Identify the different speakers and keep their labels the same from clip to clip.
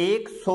Speaker 1: 100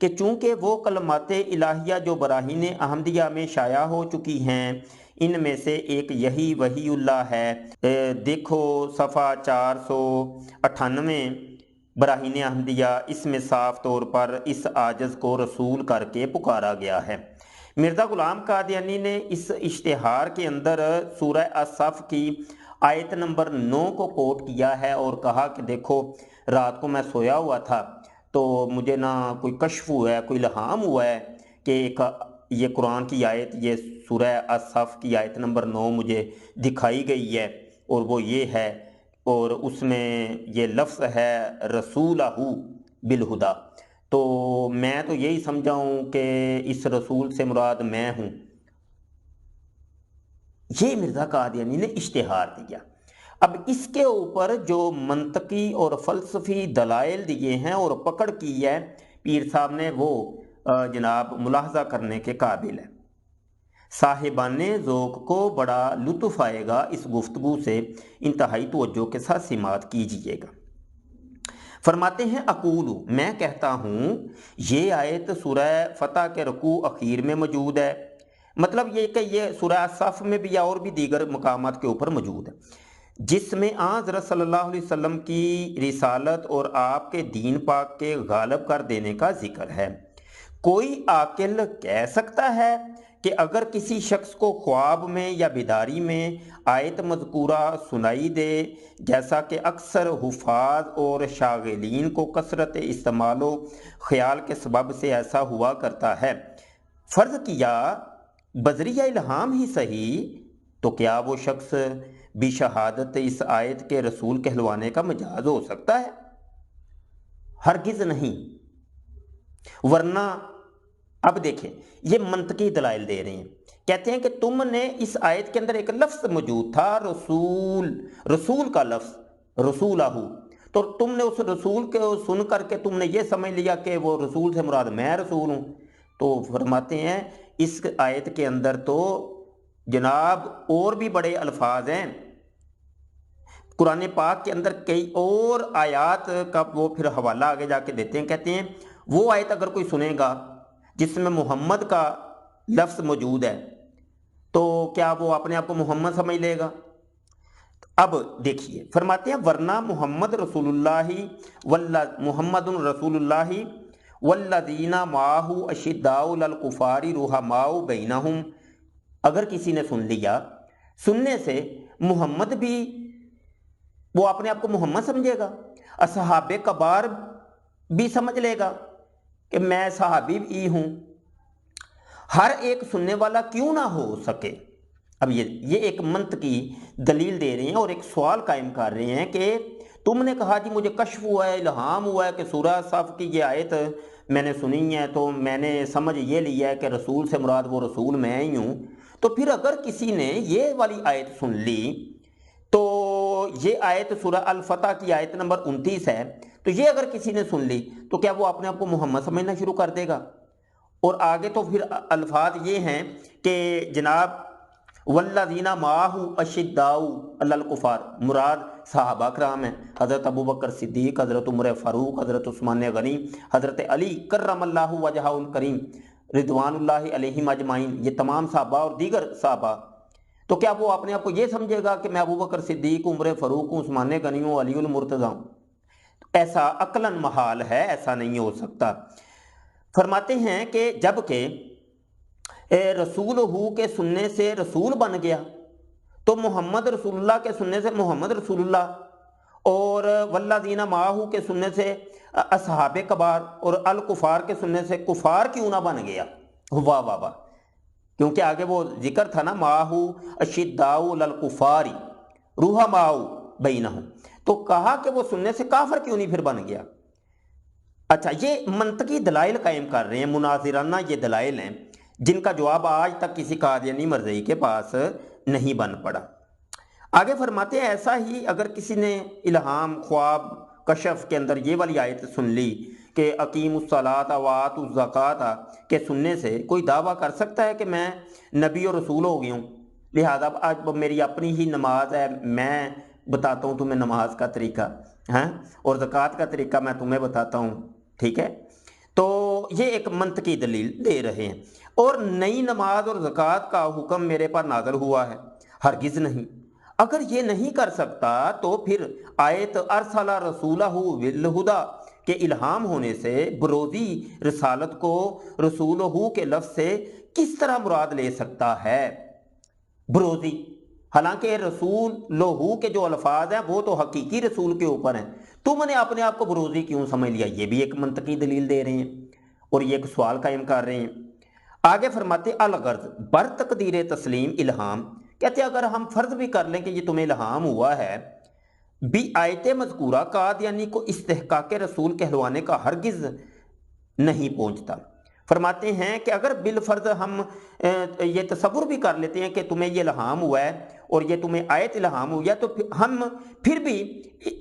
Speaker 1: کہ چونکہ وہ کلمات الہیہ جو براہین احمدیہ میں شائع ہو چکی ہیں ان میں سے ایک یہی وحی اللہ ہے۔ دیکھو صفحہ 498 براہین احمدیہ، اس میں صاف طور پر اس عاجز کو رسول کر کے پکارا گیا ہے۔ مرزا غلام قادیانی نے اس اشتہار کے اندر سورہ الصف کی آیت نمبر 9 کو کوٹ کیا ہے اور کہا کہ دیکھو رات کو میں سویا ہوا تھا تو مجھے نہ کوئی کشف ہوا ہے، کوئی الہام ہوا ہے کہ ایک یہ قرآن کی آیت، یہ سورہ الصف کی آیت نمبر 9 مجھے دکھائی گئی ہے اور وہ یہ ہے، اور اس میں یہ لفظ ہے رسولہ بالہدا، تو میں تو یہی سمجھا ہوں کہ اس رسول سے مراد میں ہوں۔ یہ مرزا قادیانی نے اشتہار دیا۔ اب اس کے اوپر جو منطقی اور فلسفی دلائل دیے ہیں اور پکڑ کی ہے پیر صاحب نے، وہ جناب ملاحظہ کرنے کے قابل ہے۔ صاحبان ذوق کو بڑا لطف آئے گا اس گفتگو سے، انتہائی توجہ کے ساتھ سماعت کیجیے گا۔ فرماتے ہیں اقولو، میں کہتا ہوں، یہ آیت سورہ فتح کے رکوع اخیر میں موجود ہے، مطلب یہ کہ یہ سورہ صف میں بھی اور بھی دیگر مقامات کے اوپر موجود ہے، جس میں حضرت صلی اللہ علیہ وسلم کی رسالت اور آپ کے دین پاک کے غالب کر دینے کا ذکر ہے۔ کوئی عاقل کہہ سکتا ہے کہ اگر کسی شخص کو خواب میں یا بیداری میں آیت مذکورہ سنائی دے، جیسا کہ اکثر حفاظ اور شاغلین کو کثرت استعمال و خیال کے سبب سے ایسا ہوا کرتا ہے، فرض کیا بذریعہ الہام ہی صحیح، تو کیا وہ شخص بشہادت اس آیت کے رسول کہلوانے کا مجاز ہو سکتا ہے؟ ہرگز نہیں۔ ورنہ اب دیکھیں، یہ منطقی دلائل دے رہے ہیں، کہتے ہیں کہ تم نے اس آیت کے اندر ایک لفظ موجود تھا رسول، رسول کا لفظ رسولہ، تو تم نے اس رسول کو سن کر کے تم نے یہ سمجھ لیا کہ وہ رسول سے مراد میں رسول ہوں۔ تو فرماتے ہیں اس آیت کے اندر تو جناب اور بھی بڑے الفاظ ہیں، قرآن پاک کے اندر کئی اور آیات کا وہ پھر حوالہ آگے جا کے دیتے ہیں، کہتے ہیں وہ آیت اگر کوئی سنے گا جس میں محمد کا لفظ موجود ہے تو کیا وہ اپنے آپ کو محمد سمجھ لے گا؟ اب دیکھیے فرماتے ہیں ورنہ محمد رسول اللہ محمد رسول اللہ والذین معہ اشداء علی الکفار رحماء بینہم، اگر کسی نے سن لیا، سننے سے محمد بھی وہ اپنے آپ کو محمد سمجھے گا، اصحاب کبار بھی سمجھ لے گا کہ میں صحابی بھی ہوں، ہر ایک سننے والا کیوں نہ ہو سکے۔ اب یہ ایک منطقی دلیل دے رہے ہیں اور ایک سوال قائم کر رہے ہیں کہ تم نے کہا جی مجھے کشف ہوا ہے، الہام ہوا ہے کہ سورہ صف کی یہ آیت میں نے سنی ہے تو میں نے سمجھ یہ لیا ہے کہ رسول سے مراد وہ رسول میں ہی ہوں، تو پھر اگر کسی نے یہ والی آیت سن لی تو یہ آیت سورہ الفتح کی آیت نمبر 29 ہے، تو یہ اگر کسی نے سن لی تو کیا وہ اپنے آپ کو محمد سمجھنا شروع کر دے گا؟ اور آگے تو پھر الفاظ یہ ہیں کہ جناب والذین معہ اشداء علی الکفار، مراد صحابہ کرام ہیں، حضرت ابوبکر صدیق، حضرت عمر فاروق، حضرت عثمان غنی، حضرت علی کرم اللہ وجہہ الکریم رضوان اللہ علیہم اجمعین، یہ تمام صحابہ اور دیگر صحابہ، تو کیا وہ اپنے آپ کو یہ سمجھے گا کہ میں ابوبکر صدیق، عمر فاروق ہوں، عثمان غنی ہوں، علی المرتضیٰ ہوں؟ ایسا عقلاً محال ہے، ایسا نہیں ہو سکتا۔ فرماتے ہیں کہ جب کہ رسول ہو کے سننے سے رسول بن گیا تو محمد رسول اللہ کے سننے سے محمد رسول اللہ، اور والذین معہ کے سننے سے اصحاب کبار، اور الکفار کے سننے سے کفار کیوں نہ بن گیا؟ واہ واہ واہ، کیونکہ آگے وہ ذکر تھا نا معہ اشداء علی الکفار رحماء بینہم، تو کہا کہ وہ سننے سے کافر کیوں نہیں پھر بن گیا؟ اچھا، یہ منطقی دلائل قائم کر رہے ہیں، مناظرانہ یہ دلائل ہیں جن کا جواب آج تک کسی قادیانی مرزئی کے پاس نہیں بن پڑا۔ آگے فرماتے ہیں ایسا ہی اگر کسی نے الہام، خواب، کشف کے اندر یہ والی آیت سن لی کہ اقیموا الصلاۃ وآتوا الزکاۃ کے سننے سے کوئی دعویٰ کر سکتا ہے کہ میں نبی اور رسول ہو گیا ہوں، لہذا آج میری اپنی ہی نماز ہے، میں بتاتا ہوں تمہیں نماز کا طریقہ، اور زکوٰۃ کا طریقہ میں تمہیں بتاتا ہوں، ٹھیک ہے؟ تو یہ ایک منطقی دلیل دے رہے ہیں۔ اور نئی نماز اور زکوٰۃ کا حکم میرے پر نازل ہوا ہے، ہرگز نہیں۔ اگر یہ نہیں کر سکتا تو پھر آیت ارسل رسولہ بالہدی کے الہام ہونے سے بروزی رسالت کو رسولہ کے لفظ سے کس طرح مراد لے سکتا ہے؟ بروزی، حالانکہ رسول لہو کے جو الفاظ ہیں وہ تو حقیقی رسول کے اوپر ہیں، تم نے اپنے آپ کو بروزی کیوں سمجھ لیا؟ یہ بھی ایک منطقی دلیل دے رہے ہیں اور یہ ایک سوال قائم کر رہے ہیں۔ آگے فرماتے الغرض بر تقدیر تسلیم الہام، کہتے ہیں اگر ہم فرض بھی کر لیں کہ یہ تمہیں الہام ہوا ہے، بھی آیت مذکورہ قادیانی کو استحقاق رسول کہلوانے کا ہرگز نہیں پہنچتا۔ فرماتے ہیں کہ اگر بالفرض ہم یہ تصور بھی کر لیتے ہیں کہ تمہیں یہ الہام ہوا ہے اور یہ تمہیں آیت الہام ہوئی ہے، تو ہم پھر بھی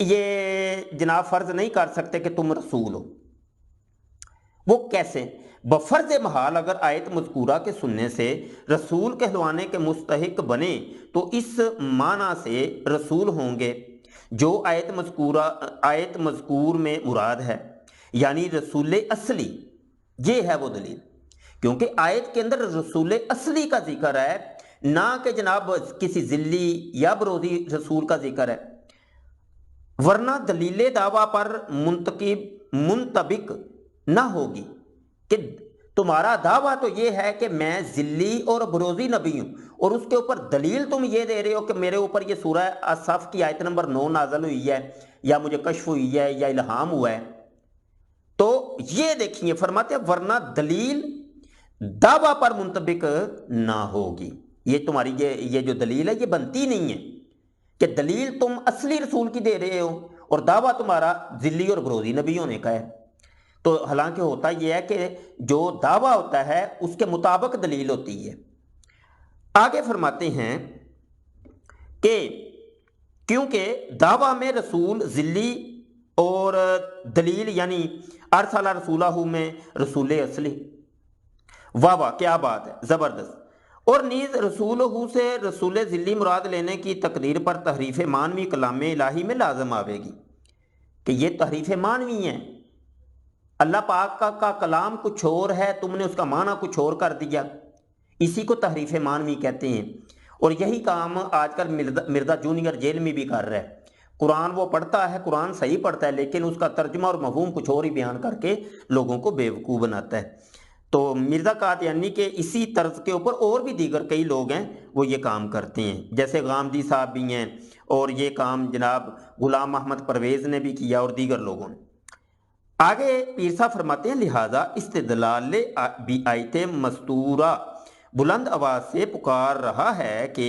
Speaker 1: یہ جناب فرض نہیں کر سکتے کہ تم رسول ہو۔ وہ کیسے؟ بفرض محال اگر آیت مذکورہ کے سننے سے رسول کہلوانے کے مستحق بنے تو اس معنی سے رسول ہوں گے جو آیت مذکور میں مراد ہے، یعنی رسول اصلی۔ یہ ہے وہ دلیل، کیونکہ آیت کے اندر رسول اصلی کا ذکر ہے، نہ کہ جناب کسی ذلی یا بروزی رسول کا ذکر ہے، ورنہ دلیل دعویٰ پر منطبق نہ ہوگی کہ تمہارا دعویٰ تو یہ ہے کہ میں ذلی اور بروزی نبی ہوں، اور اس کے اوپر دلیل تم یہ دے رہے ہو کہ میرے اوپر یہ سورہ الصف کی آیت نمبر 9 نازل ہوئی ہے، یا مجھے کشف ہوئی ہے، یا الہام ہوا ہے۔ تو یہ دیکھیے فرماتے ہیں ورنہ دلیل دعویٰ پر منطبق نہ ہوگی۔ یہ تمہاری یہ جو دلیل ہے یہ بنتی نہیں ہے کہ دلیل تم اصلی رسول کی دے رہے ہو اور دعویٰ تمہارا ذلی اور بروزی نبی ہونے کا ہے۔ تو حالانکہ ہوتا یہ ہے کہ جو دعویٰ ہوتا ہے اس کے مطابق دلیل ہوتی ہے۔ آگے فرماتے ہیں کہ کیونکہ دعویٰ میں رسول ذلی اور دلیل یعنی ارسلہ رسولہ میں رسول اصلی، واہ واہ کیا بات ہے، زبردست۔ اور نیز رسولہ سے رسول ذلی مراد لینے کی تقدیر پر تحریف معنوی کلام الہی میں لازم آئے گی کہ یہ تحریف معنوی ہے، اللہ پاک کا کلام کچھ اور ہے، تم نے اس کا معنی کچھ اور کر دیا، اسی کو تحریف معنوی کہتے ہیں۔ اور یہی کام آج کل مرزا جونیئر جیل میں بھی کر رہا ہے۔ قرآن وہ پڑھتا ہے، قرآن صحیح پڑھتا ہے، لیکن اس کا ترجمہ اور مفہوم کچھ اور ہی بیان کر کے لوگوں کو بیوقوف بناتا ہے۔ تو مرزا قادیانی کے اسی طرز کے اوپر اور بھی دیگر کئی لوگ ہیں وہ یہ کام کرتے ہیں، جیسے غامدی صاحب بھی ہیں، اور یہ کام جناب غلام محمد پرویز نے بھی کیا اور دیگر لوگوں نے۔ آگے پیر صاحب فرماتے ہیں لہذا استدلال آیت مستورہ بلند آواز سے پکار رہا ہے کہ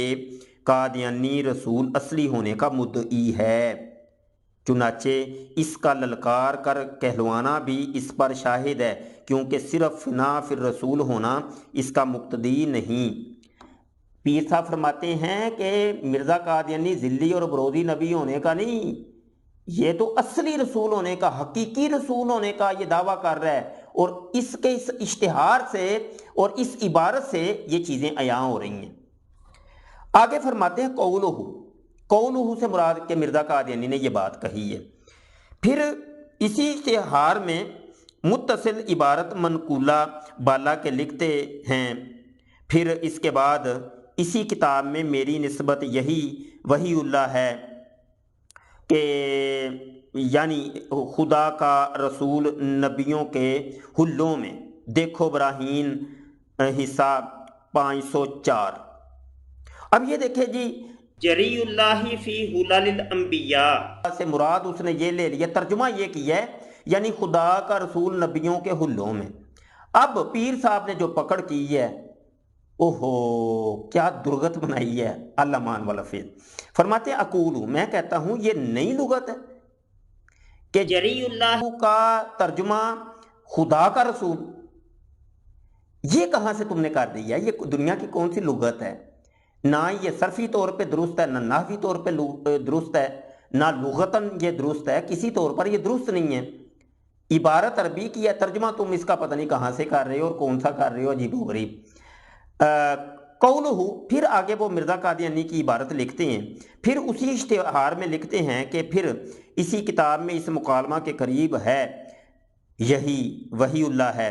Speaker 1: قادیانی رسول اصلی ہونے کا مدعی ہے، چنانچہ اس کا للکار کر کہلوانا بھی اس پر شاہد ہے، کیونکہ صرف فنا فی الرسول ہونا اس کا مقتدی نہیں۔ پیر صاحب فرماتے ہیں کہ مرزا قادیانی ذلی اور بروزی نبی ہونے کا نہیں، یہ تو اصلی رسول ہونے کا، حقیقی رسول ہونے کا یہ دعویٰ کر رہا ہے، اور اس کے اس اشتہار سے اور اس عبارت سے یہ چیزیں عیاں ہو رہی ہیں۔ آگے فرماتے ہیں قولہ سے مراد کہ مرزا قادیانی نے یہ بات کہی ہے۔ پھر اسی اشتہار میں متصل عبارت منقولہ بالا کے لکھتے ہیں، پھر اس کے بعد اسی کتاب میں میری نسبت یہی وحی اللہ ہے کہ یعنی خدا کا رسول نبیوں کے حلوں میں، دیکھو براہین حصہ 504۔ اب یہ دیکھیں جی جری اللہ فی حلل الانبیاء سے مراد اس نے یہ لے لیا، ترجمہ یہ کیا ہے یعنی خدا کا رسول نبیوں کے حلوں میں۔ اب پیر صاحب نے جو پکڑ کی ہے، اوہو کیا درگت بنائی ہے علمان والفیض۔ فرماتے ہیں اقول، میں کہتا ہوں یہ نئی لغت ہے کہ جری اللہ کا ترجمہ خدا کا رسول، یہ کہاں سے تم نے کر دیا؟ یہ دنیا کی کون سی لغت ہے؟ نہ یہ صرفی طور پہ درست ہے، نہ نحوی طور پہ درست ہے، نہ لغتاً یہ درست ہے، کسی طور پر یہ درست نہیں ہے۔ عبارت عربی کی ہے، ترجمہ تم اس کا پتہ نہیں کہاں سے کر رہے ہو اور کون سا کر رہے ہو، عجیب و غریب۔ قولہ، پھر آگے وہ مرزا قادیانی کی عبارت لکھتے ہیں، پھر اسی اشتہار میں لکھتے ہیں کہ پھر اسی کتاب میں اس مکالمہ کے قریب ہے، یہی وحی اللہ ہے۔